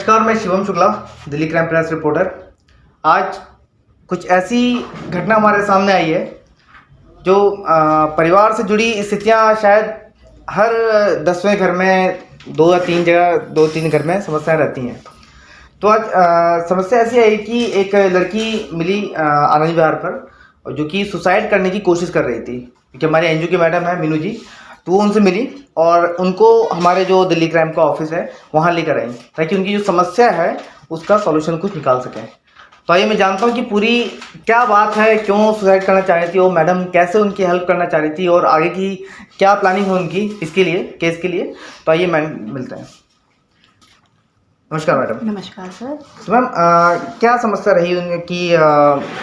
नमस्कार, मैं Shivam Shukla, Delhi crime press reporter. आज कुछ ऐसी घटना हमारे सामने आई है जो परिवार से जुड़ी स्थितियां शायद हर 10वें घर में 2 या 3 घर में समस्याएं रहती हैं। तो आज समस्या ऐसी आई कि एक लड़की मिली आनंद विहार पर, जो कि सुसाइड करने की कोशिश कर रही थी। क्योंकि हमारे एनजीओ की मैडम है मीनू जी, तो वो उनसे मिली और उनको हमारे जो दिल्ली क्राइम का ऑफिस है वहाँ लेकर आई, ताकि उनकी जो समस्या है उसका सॉल्यूशन कुछ निकाल सकें। तो आइए मैं जानता हूँ कि पूरी क्या बात है, क्यों सुसाइड करना चाह रही थी वो मैडम, कैसे उनकी हेल्प करना चाह रही थी और आगे की क्या प्लानिंग है उनकी इसके लिए, केस के लिए। तो आइए मैम मिलते हैं। नमस्कार मैडम। नमस्कार सर। तो मैम क्या समस्या रही उनकी,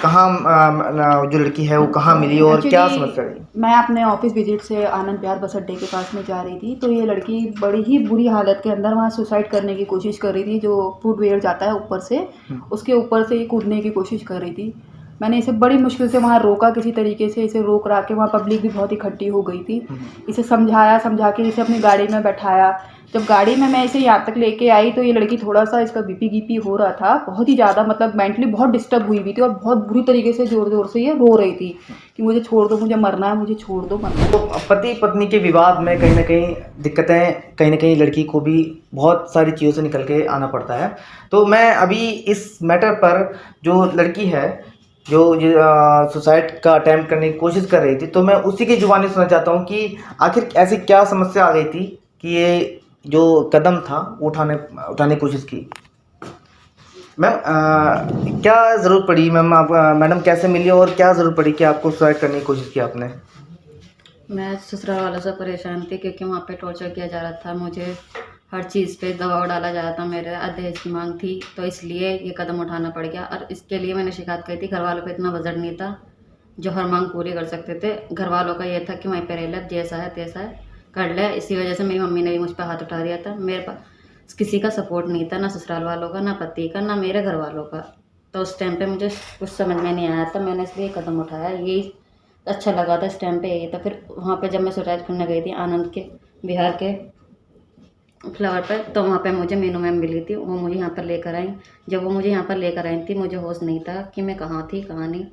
कहाँ जो लड़की है वो कहाँ मिली और क्या समस्या रही? मैं अपने ऑफिस विजिट से आनंद विहार बस अड्डे के पास में जा रही थी, तो ये लड़की बड़ी ही बुरी हालत के अंदर वहाँ सुसाइड करने की कोशिश कर रही थी। जो फुटवेयर जाता है ऊपर से, उसके ऊपर से ये कूदने की कोशिश कर रही थी। मैंने इसे बड़ी मुश्किल से वहाँ रोका, किसी तरीके से इसे रोक रहा के। वहाँ पब्लिक भी बहुत इकट्ठी हो गई थी। इसे समझा के इसे अपनी गाड़ी में बैठाया। जब गाड़ी में मैं इसे यहाँ तक लेके आई तो ये लड़की थोड़ा सा, इसका बीपी हो रहा था बहुत ही ज़्यादा, मतलब मेंटली बहुत डिस्टर्ब हुई हुई थी और बहुत बुरी तरीके से ज़ोर ज़ोर से ये रो रही थी कि मुझे छोड़ दो, मुझे मरना है, मुझे छोड़ दो, मरना है। तो पति पत्नी के विवाद में कहीं ना कहीं दिक्कतें, कहीं ना कहीं लड़की को भी बहुत सारी चीज़ों से निकल के आना पड़ता है। तो मैं अभी इस मैटर पर, जो लड़की है जो सुसाइड का अटैम्प्ट करने की कोशिश कर रही थी, तो मैं उसी की जुबानी सुनना चाहता हूँ कि आखिर ऐसी क्या समस्या आ गई थी कि ये जो कदम था उठाने की कोशिश की। मैम क्या ज़रूरत पड़ी मैम, आप मैडम कैसे मिली और क्या ज़रूरत पड़ी कि आपको सुसाइड करने की कोशिश की आपने? मैं ससुराल वालों से परेशान थी क्योंकि वहाँ पे टॉर्चर किया जा रहा था, मुझे हर चीज़ पे दबाव डाला जा रहा था, मेरे दहेज की मांग थी, तो इसलिए ये कदम उठाना पड़ गया। और इसके लिए मैंने शिकायत करी थी। घर वालों पे इतना बजट नहीं था जो हर मांग पूरी कर सकते थे। घर वालों का ये था कि वहीं पे रह ले, जैसा है तैसा है कर ले। इसी वजह से मेरी मम्मी ने भी मुझ पर हाथ उठा दिया था। मेरे पास किसी का सपोर्ट नहीं था, ना ससुराल वालों का, ना पति का, ना मेरे घर वालों का। तो उस टाइम पे मुझे कुछ समझ में नहीं आया था, मैंने इसलिए कदम उठाया। यही अच्छा लगा था इस टाइम पे, यही था। फिर वहाँ पे जब मैं सुसाइड करने गई थी आनंद के बिहार के फ्लावर पे, तो वहाँ पे मुझे मीनू मैम मिली थी। वो मुझे यहाँ पर लेकर आई। जब वो मुझे यहाँ पर लेकर आई थी, मुझे होश नहीं था कि मैं कहाँ थी कहाँ नहीं।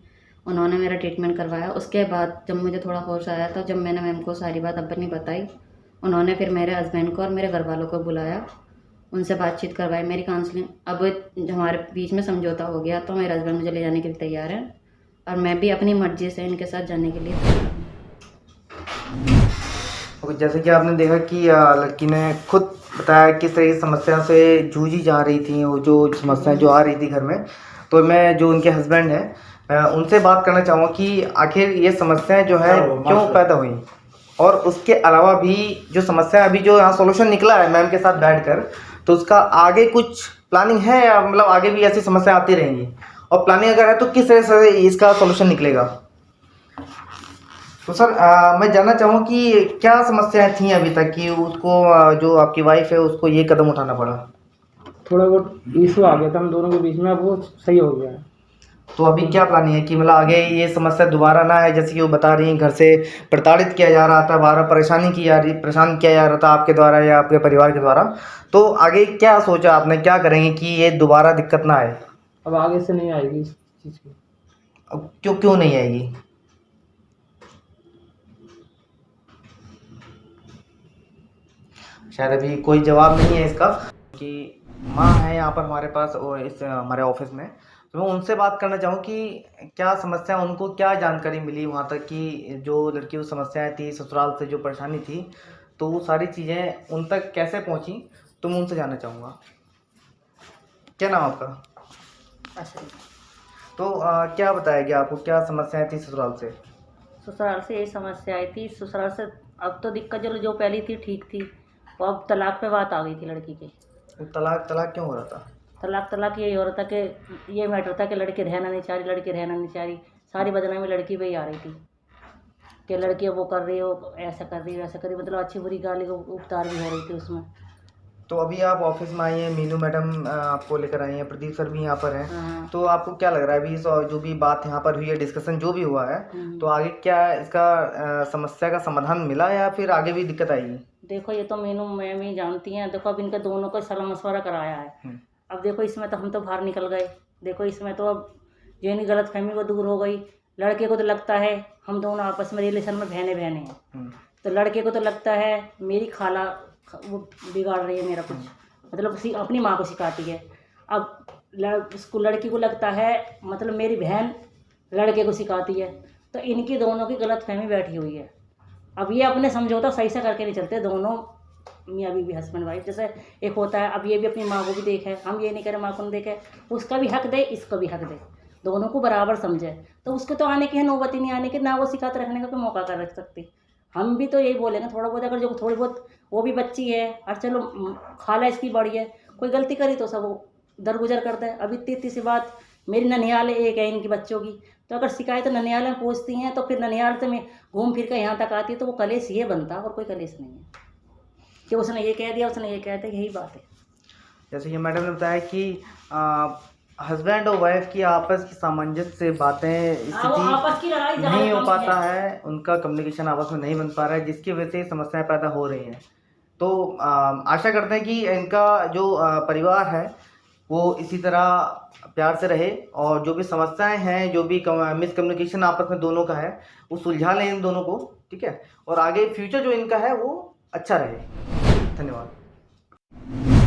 उन्होंने मेरा ट्रीटमेंट करवाया। उसके बाद जब मुझे थोड़ा होश आया था, जब मैंने मैम को सारी बात अपनी बताई, उन्होंने फिर मेरे हस्बैंड को और मेरे घर वालों को बुलाया, उनसे बातचीत करवाई, मेरी काउंसलिंग। अब हमारे बीच में समझौता हो गया, तो मेरे हस्बैंड मुझे ले जाने के लिए तैयार हैं और मैं भी अपनी मर्जी से इनके साथ जाने के लिए तैयार हूँ। जैसे कि आपने देखा कि लड़की ने खुद बताया किस तरह की समस्या से जूझी जा रही थी, वो जो समस्याएं जो आ रही थी घर में। तो मैं जो उनके हस्बैंड हैं, मैं उनसे बात करना चाहूँगा कि आखिर ये समस्याएं जो है क्यों पैदा हुई, और उसके अलावा भी जो समस्या अभी जो यहाँ सोल्यूशन निकला है मैम के साथ बैठकर, तो उसका आगे कुछ प्लानिंग है या मतलब आगे भी ऐसी समस्या आती रहेंगी, और प्लानिंग अगर है तो किस तरह से इसका सोल्यूशन निकलेगा? तो सर मैं जानना चाहूँ कि क्या समस्याएं थी अभी तक कि उसको जो आपकी वाइफ है उसको ये कदम उठाना पड़ा? थोड़ा बहुत इशू आ गया था हम दोनों के बीच में, अब वो सही हो गया है। तो अभी क्या प्लानिंग है कि मतलब आगे ये समस्या दोबारा ना है? जैसे कि वो बता रही हैं घर से प्रताड़ित किया जा रहा था, बारह परेशान किया जा रहा था आपके द्वारा या आपके परिवार के द्वारा, तो आगे क्या सोचा आपने, क्या करेंगे कि ये दोबारा दिक्कत ना आए? अब आगे से नहीं आएगी इस चीज़ की। अब क्यों नहीं आएगी? शायद अभी कोई जवाब नहीं है इसका। कि माँ है यहाँ पर हमारे पास और इस हमारे ऑफिस में, तो मैं उनसे बात करना चाहूँ कि क्या समस्या, उनको क्या जानकारी मिली वहाँ तक कि जो लड़की को समस्याएं थी, ससुराल से जो परेशानी थी, तो वो सारी चीज़ें उन तक कैसे पहुँची, तो मैं उनसे जानना चाहूँगा। क्या नाम आपका? अच्छा, तो क्या बताया गया आपको, क्या समस्याएं थी ससुराल से? ससुराल से ये समस्या आई थी। ससुराल से अब तो दिक्कत जो पहली थी ठीक थी, वो अब तलाक पे बात आ गई थी लड़की की। तलाक क्यों हो रहा था? तलाक यही हो रहा था कि ये मैटर था कि लड़की रहना नहीं चाह रही, लड़की रहना नहीं चाह रही। सारी बदनामी लड़की पे ही आ रही थी कि लड़की वो कर रही हो, ऐसा कर रही हो, ऐसा कर रही हो, मतलब अच्छी बुरी गाली को उपतार भी हो रही थी उसमें। तो अभी आप ऑफिस में आई हैं, मीनू मैडम आपको लेकर आई हैं, प्रदीप सर भी यहाँ पर हैं, हाँ। तो आपको क्या लग रहा है अभी जो भी बात यहाँ पर हुई है, डिस्कशन जो भी हुआ है, तो आगे क्या इसका समस्या का समाधान मिला या फिर आगे भी दिक्कत आएगी? देखो ये तो मीनू मैम ही जानती हैं। देखो अब इनके दोनों को सलाह मशवरा कराया है, अब देखो इसमें तो हम तो बाहर निकल गए, देखो इसमें तो अब जो नहीं गलतफहमी वो दूर हो गई। लड़के को तो लगता है हम दोनों आपस में रिलेशन में बहने बहने हैं, तो लड़के को तो लगता है मेरी खाला वो बिगाड़ रही है मेरा कुछ, मतलब अपनी माँ को सिखाती है। अब उसको लड़की को लगता है मतलब मेरी बहन लड़के को सिखाती है, तो इनकी दोनों की गलतफहमी बैठी हुई है। अब ये अपने समझौता सही से करके नहीं चलते दोनों मियाँ बीवी हस्बैंड वाइफ। जैसे एक होता है, अब ये भी अपनी माँ को भी देखे, हम ये नहीं करें माँ को नहीं देखे, उसका भी हक दे इसको भी हक दे, दोनों को बराबर समझे, तो उसको तो आने की है नौबत ही नहीं आने की, ना वो सिखाते रखने का कोई मौका कर रख सकती। हम भी तो यही बोलेंगे थोड़ा बहुत, अगर जो थोड़ी बहुत वो भी बच्ची है और चलो खाला इसकी बड़ी है, कोई गलती करी तो सब वो दरगुजर करता है। अभी इतनी सी बात, मेरी ननिहाल एक है इनकी बच्चों की, तो अगर शिकायत ननिहाल में पूछती हैं तो फिर ननिहाल से मैं घूम फिर कर यहाँ तक आती है, तो वो कलेश ये बनता और कोई कलेश नहीं है कि उसने ये कह दिया उसने ये कह दिया, यही बात है। जैसे कि मैडम ने बताया कि हस्बैंड और वाइफ की आपस की सामंजस्य से बातें आपस की लड़ाई स्थिति ज़्यादा नहीं हो कम पाता है, उनका कम्युनिकेशन आपस में नहीं बन पा रहा है, जिसकी वजह से समस्याएं पैदा हो रही हैं। तो आशा करते हैं कि इनका जो परिवार है वो इसी तरह प्यार से रहे, और जो भी समस्याएं हैं, जो भी मिसकम्युनिकेशन आपस में दोनों का है, वो सुलझा लें इन दोनों को, ठीक है, और आगे फ्यूचर जो इनका है वो अच्छा रहे। धन्यवाद।